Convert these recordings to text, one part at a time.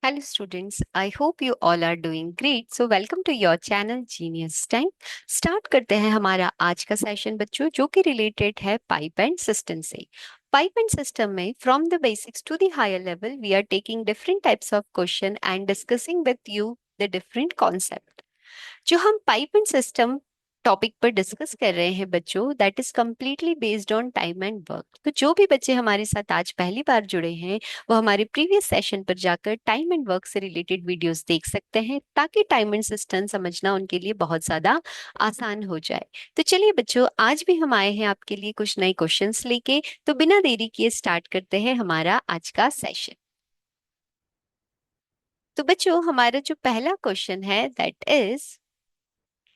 Hello students, I hope you all are doing great. So welcome to your channel Genius Time. Start करते हैं हमारा आज का session बच्चों, जो कि रिलेटेड है पाइप एंड सिस्टम से। पाइप एंड सिस्टम में from the basics to the higher level we are taking different types of question and discussing with you the different concept. जो हम पाइप एंड सिस्टम टॉपिक पर discuss कर रहे हैं बच्चों, that is completely based on time and work. तो जो भी बच्चे हमारे साथ आज पहली बार जुड़े हैं वो हमारे प्रीवियस सेशन पर जाकर टाइम एंड वर्क से रिलेटेड वीडियोस देख सकते हैं, ताकि टाइम एंड सिस्टम समझना उनके लिए बहुत ज्यादा आसान हो जाए। तो चलिए बच्चों, आज भी हम आए हैं आपके लिए कुछ नए क्वेश्चंस लेके। तो बिना देरी किए स्टार्ट करते हैं हमारा आज का सेशन। तो बच्चों, हमारा जो पहला क्वेश्चन है that is,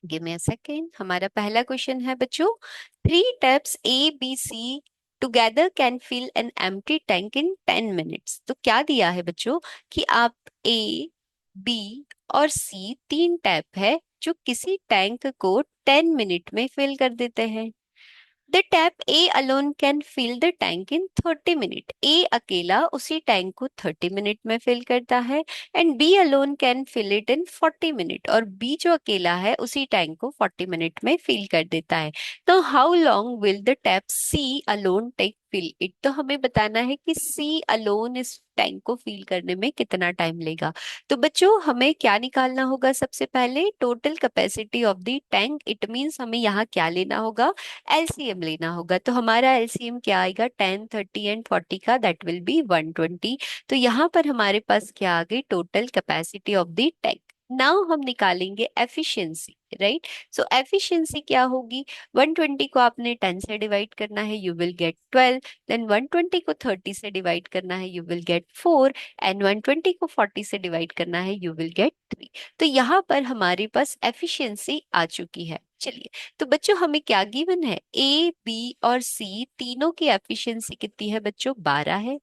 give me a second. हमारा पहला क्वेश्चन है बच्चों, three taps A B C together can fill an empty tank in 10 minutes. तो क्या दिया है बच्चों कि आप ए, बी और सी तीन टैप है जो किसी टैंक को 10 मिनट में फिल कर देते हैं। The tap A alone can fill the tank in 30 minute. A अकेला उसी टैंक को 30 मिनट में फिल करता है and B alone can fill it in 40 minute. और बी जो अकेला है उसी टैंक को 40 मिनट में फिल कर देता है। तो how long will the tap C alone take fill it. तो हमें बताना है कि सी अलोन इस टैंक को फिल करने में कितना टाइम लेगा। तो बच्चों, हमें क्या निकालना होगा? सबसे पहले total capacity of the tank. It means हमें यहाँ क्या लेना होगा? एलसीएम लेना होगा। तो हमारा एलसीएम क्या आएगा? 10, 30 एंड 40 का, दैट विल बी 120। तो यहाँ पर हमारे पास क्या आ गई? Total capacity of the tank. Now हम निकालेंगे एफिशिएंसी, राइट। सो एफिशिएंसी क्या होगी? 120 को आपने 10 से डिवाइड करना है, यू विल गेट 12। देन 120 को 30 से डिवाइड करना है, यू विल गेट 4। एंड 120 को 40 से डिवाइड करना है, यू विल गेट 3। तो यहाँ पर हमारे पास एफिशिएंसी आ चुकी है। चलिए, तो बच्चों हमें क्या गिवन है? ए, बी और सी तीनों की एफिशिएंसी कितनी है बच्चों? 12 है।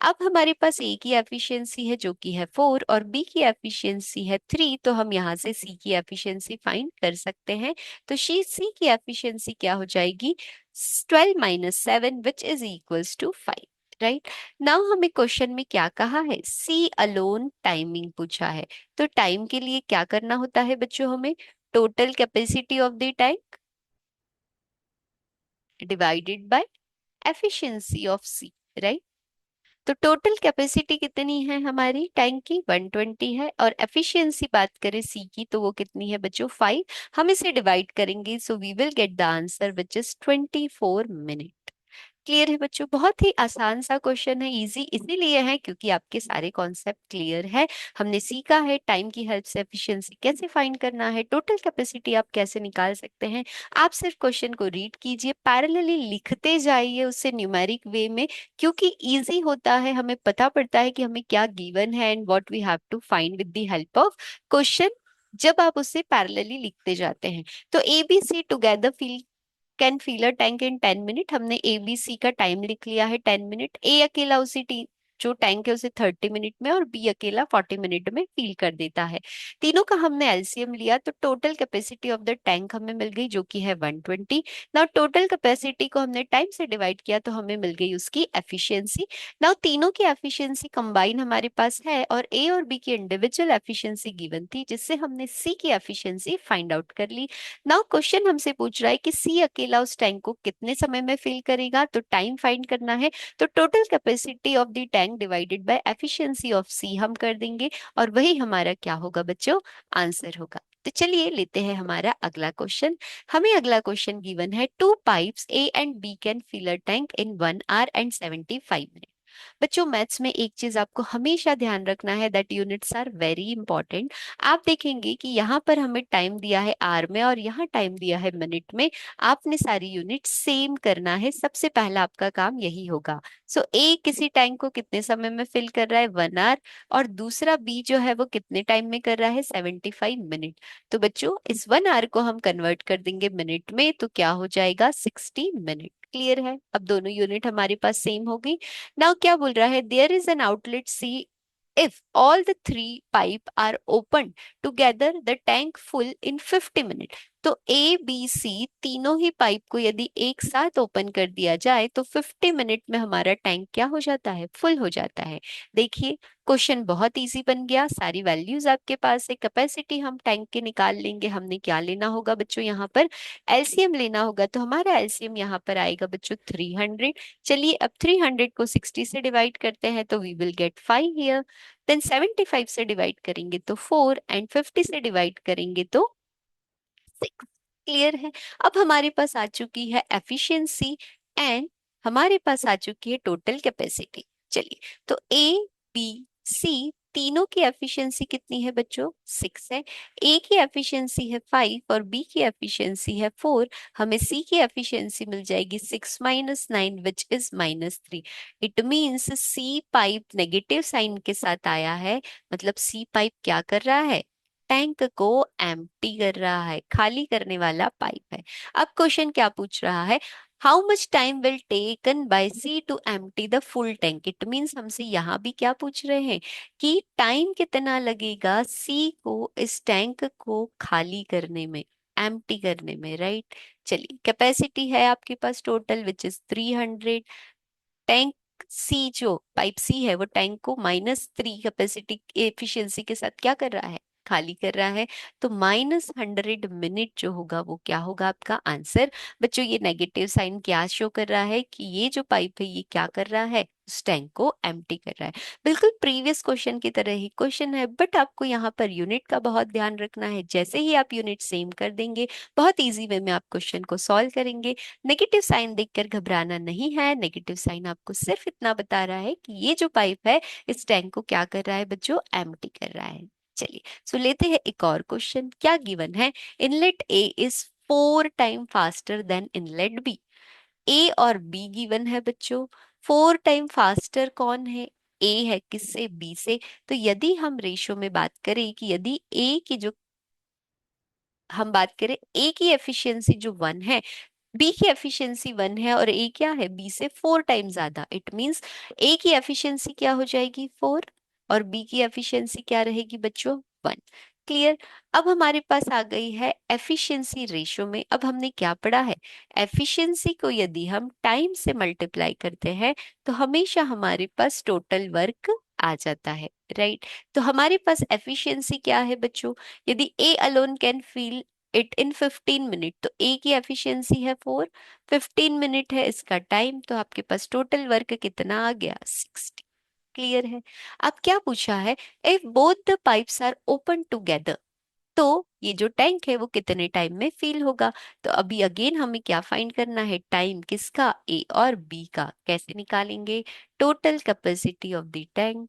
अब हमारे पास ए की एफिशिएंसी है जो कि है 4 और बी की एफिशिएंसी है 3। तो हम यहाँ से सी की एफिशिएंसी फाइंड कर सकते हैं। तो सी की एफिशिएंसी क्या हो जाएगी? 12 minus 7 which is equals to 5। Right. Now हमें क्वेश्चन में क्या कहा है? सी अलोन टाइमिंग पूछा है। तो टाइम के लिए क्या करना होता है बच्चों? हमें total capacity of the tank divided by efficiency of C, right. तो टोटल कैपेसिटी कितनी है हमारी टैंक की? 120 है। और एफिशिएंसी बात करें सी की तो वो कितनी है बच्चों? 5। हम इसे डिवाइड करेंगे, so we will get the answer which is 24 minute. Clear है बच्चों? बहुत ही आसान सा क्वेश्चन है, इजी इसीलिए है क्योंकि आपके सारे कॉन्सेप्ट क्लियर है। हमने सीखा है टाइम की हेल्प से एफिशिएंसी कैसे फाइंड करना है, टोटल कैपेसिटी आप कैसे निकाल सकते हैं। आप सिर्फ क्वेश्चन को रीड कीजिए, पैरेलली लिखते जाइए उससे न्यूमेरिक वे में, क्योंकि इजी होता है। हमें पता पड़ता है कि हमें क्या गिवन है and what we have to find with the help of question, जब आप उससे पैरेलली लिखते जाते हैं। तो A B C together fill can fill a tank in 10 minute. हमने एबीसी का टाइम लिख लिया है 10 मिनट। ए अकेला उसी जो टैंक है उसे 30 मिनट में और बी अकेला 40 मिनट में फिल कर देता है। तीनों का हमने एलसीएम लिया तो total capacity of the tank हमें मिल गई जो कि है 120। नाउ टोटल कैपेसिटी को हमने टाइम से डिवाइड किया तो हमें मिल गई उसकी एफिशिएंसी। नाउ तीनों की एफिशिएंसी कंबाइन हमारे पास है और ए और बी की इंडिविजुअल एफिशिएंसी गिवन थी, जिससे हमने सी की एफिशिएंसी फाइंड आउट कर ली। नाउ क्वेश्चन हमसे पूछ रहा है कि सी अकेला उस टैंक को कितने समय में फिल करेगा, तो टाइम फाइंड करना है। तो total capacity of the tank divided by efficiency of C हम कर देंगे और वही हमारा क्या होगा बच्चों? आंसर होगा। तो चलिए लेते हैं हमारा अगला क्वेश्चन। हमें अगला क्वेश्चन गिवन है, two pipes A and B can fill a tank in 1 hour and 75 minute. बच्चों, मैथ्स में एक चीज आपको हमेशा ध्यान रखना है, that units are very important. आप देखेंगे कि यहाँ पर हमें टाइम दिया है आर में और यहाँ टाइम दिया है मिनट में। आपने सारी यूनिट सेम करना है, सबसे पहला आपका काम यही होगा। सो ए किसी टैंक को कितने समय में फिल कर रहा है? 1 आवर। और दूसरा बी जो है वो कितने टाइम में कर रहा है? 75 मिनट। तो बच्चों, इस 1 आवर को हम कन्वर्ट कर देंगे मिनट में, तो क्या हो जाएगा? 60 मिनट। क्लियर है? अब दोनों यूनिट हमारे पास सेम होगी। नाउ क्या बोल रहा है? There is an outlet C, if all the three pipe are open together the tank full in 50 minutes। तो ए बी सी तीनों ही पाइप को यदि एक साथ ओपन कर दिया जाए तो 50 मिनट में हमारा टैंक क्या हो जाता है, फुल हो जाता है। देखिए क्वेश्चन बहुत इजी बन गया, सारी वैल्यूज आपके पास है, कैपेसिटी हम टैंक के निकाल लेंगे। हमने क्या लेना होगा बच्चों, यहाँ पर एलसीएम लेना होगा, तो हमारा एलसीएम यहाँ पर आएगा बच्चों 300। चलिए अब 300 को 60 से डिवाइड करते हैं तो we will get 5 here. Then 75 से डिवाइड करेंगे तो 4 एंड 50 से डिवाइड करेंगे तो 6। क्लियर है। अब हमारे पास आ चुकी है एफिशिएंसी एंड हमारे पास आ चुकी है टोटल कैपेसिटी। चलिए तो ए बी सी तीनों की एफिशिएंसी कितनी है बच्चों, 6 है। ए की एफिशिएंसी है 5 और बी की एफिशिएंसी है 4। हमें सी की एफिशिएंसी मिल जाएगी 6 minus 9 which is -3। It means C pipe negative sign के साथ आया है, मतलब सी पाइप क्या कर रहा है, टैंक को एम्प्टी कर रहा है, खाली करने वाला पाइप है। अब क्वेश्चन क्या पूछ रहा है, how much time will taken by C to empty the full tank. It means हमसे यहाँ भी क्या पूछ रहे हैं कि टाइम कितना लगेगा सी को इस टैंक को खाली करने में, एम्प्टी करने में, राइट। चलिए कैपेसिटी है आपके पास टोटल विच इज 300। टैंक सी जो पाइप सी है वो टैंक को -3 कैपेसिटी एफिशिएंसी के साथ क्या कर रहा है, खाली कर रहा है। तो -100 मिनट जो होगा वो क्या होगा आपका आंसर। बच्चों ये नेगेटिव साइन क्या शो कर रहा है कि ये जो पाइप है ये क्या कर रहा है, उस टैंक को एम्प्टी कर रहा है। बिल्कुल प्रीवियस क्वेश्चन की तरह ही क्वेश्चन है, बट आपको यहाँ पर यूनिट का बहुत ध्यान रखना है। जैसे ही आप यूनिट सेम कर देंगे बहुत इजी वे में आप क्वेश्चन को सॉल्व करेंगे। नेगेटिव साइन देखकर घबराना नहीं है, नेगेटिव साइन आपको सिर्फ इतना बता रहा है कि ये जो पाइप है इस टैंक को क्या कर रहा है बच्चों, एम्प्टी कर रहा है। चलिए सो लेते हैं एक और क्वेश्चन। क्या गिवन है, inlet A is 4 time faster than inlet B. A और बी गिवन है बच्चों। 4 टाइम फास्टर कौन है, ए है किससे, बी से। तो यदि हम रेशो में बात करें कि यदि ए की जो हम बात करें ए की एफिशिएंसी जो 1 है, बी की एफिशिएंसी 1 है और ए क्या है, बी से 4 टाइम ज्यादा। इट मींस ए की एफिशिएंसी क्या हो जाएगी 4 और बी की एफिशिएंसी क्या रहेगी बच्चों 1। क्लियर। अब हमारे पास आ गई है एफिशिएंसी रेशो में। अब हमने क्या पढ़ा है, एफिशिएंसी को यदि हम टाइम से मल्टीप्लाई करते हैं तो हमेशा हमारे पास टोटल वर्क आ जाता है, राइट। तो हमारे पास एफिशिएंसी क्या है बच्चों, यदि ए alone can feel it in 15 minute, तो ए की एफिशिएंसी है 4, 15 मिनट है इसका टाइम, तो आपके पास टोटल वर्क कितना आ गया 60। क्लियर है। अब क्या पूछा है, if both the pipes are open together, तो ये जो टैंक है वो कितने टाइम में फिल होगा। तो अभी अगेन हमें क्या फाइंड करना है, टाइम किसका, ए और बी का। कैसे निकालेंगे, total capacity of the tank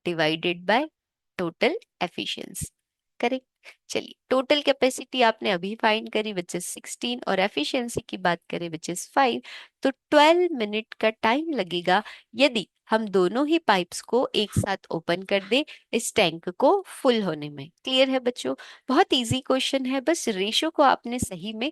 divided by total efficiency. Correct. चलिए टोटल कैपेसिटी आपने अभी फाइंड करी विच इज 16 और एफिशिएंसी की बात करें विच इज 5। तो 12 मिनट का टाइम लगेगा यदि हम दोनों ही पाइप्स को एक साथ ओपन कर दे इस टैंक को फुल होने में। क्लियर है बच्चों, बहुत इजी क्वेश्चन है, बस रेशो को आपने सही में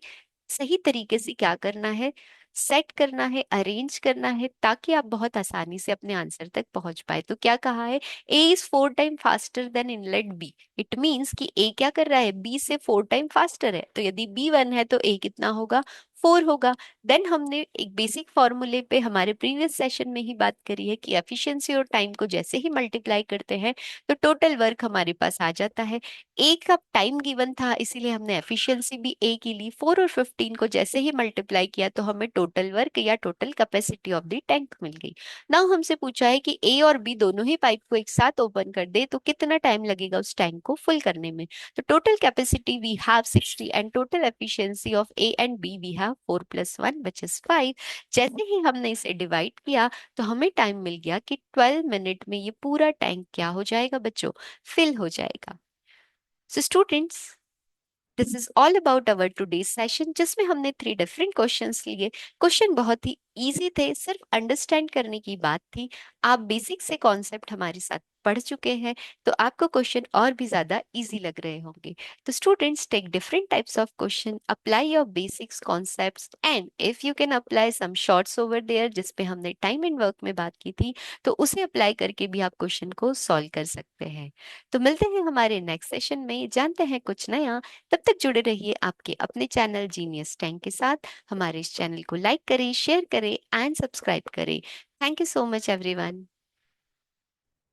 सही तरीके से क्या करना है, सेट करना है, अरेंज करना है, ताकि आप बहुत आसानी से अपने आंसर तक पहुंच पाए। तो क्या कहा है, A is 4 time faster than inlet B. It means कि ए क्या कर रहा है, बी से 4 टाइम फास्टर है, तो यदि बी 1 है तो ए कितना होगा, 4 होगा। देन हमने एक बेसिक फॉर्मूले पे हमारे प्रीवियस सेशन में ही बात करी है कि एफिशिएंसी और टाइम को जैसे ही मल्टीप्लाई करते हैं तो टोटल वर्क हमारे पास आ जाता है। ए का टाइम गिवन था इसीलिए हमने एफिशिएंसी भी ए की ली, 4 और 15 को जैसे ही मल्टीप्लाई किया तो हमें टोटल वर्क या total capacity of the tank मिल गई। नाउ हमसे पूछा है कि ए और बी दोनों ही पाइप को एक साथ ओपन कर दे तो कितना टाइम लगेगा उस टैंक को फुल करने में। तो total capacity we have 60 and total efficiency of A and B we have 4 + 1 which is 5। जैसे ही हमने इसे डिवाइड किया तो हमें टाइम मिल गया कि 12 मिनट में ये पूरा टैंक क्या हो जाएगा बच्चों, फिल हो जाएगा। So students, this is all about our today's session जिसमें हमने 3 डिफरेंट क्वेश्चंस लिए। क्वेश्चन बहुत ही इजी थे, सिर्फ अंडरस्टैंड करने की बात थी। आप बेसिक से कॉन्सेप्ट हमारे साथ पढ़ चुके हैं, तो आपको क्वेश्चन और भी ज्यादा इजी लग रहे होंगे। तो students, take different types of question, apply your basics concepts, and if you can apply some shorts over there, जिसपे हमने टाइम एंड वर्क में बात की थी, तो उसे अप्लाई करके भी आप क्वेश्चन को सॉल्व कर सकते हैं। तो मिलते हैं हमारे नेक्स्ट सेशन में, जानते हैं कुछ नया। तब तक जुड़े रहिए आपके अपने चैनल जीनियस टैंक के साथ। हमारे इस चैनल को लाइक करें, शेयर करें एंड सब्सक्राइब करें। Thank you so much everyone.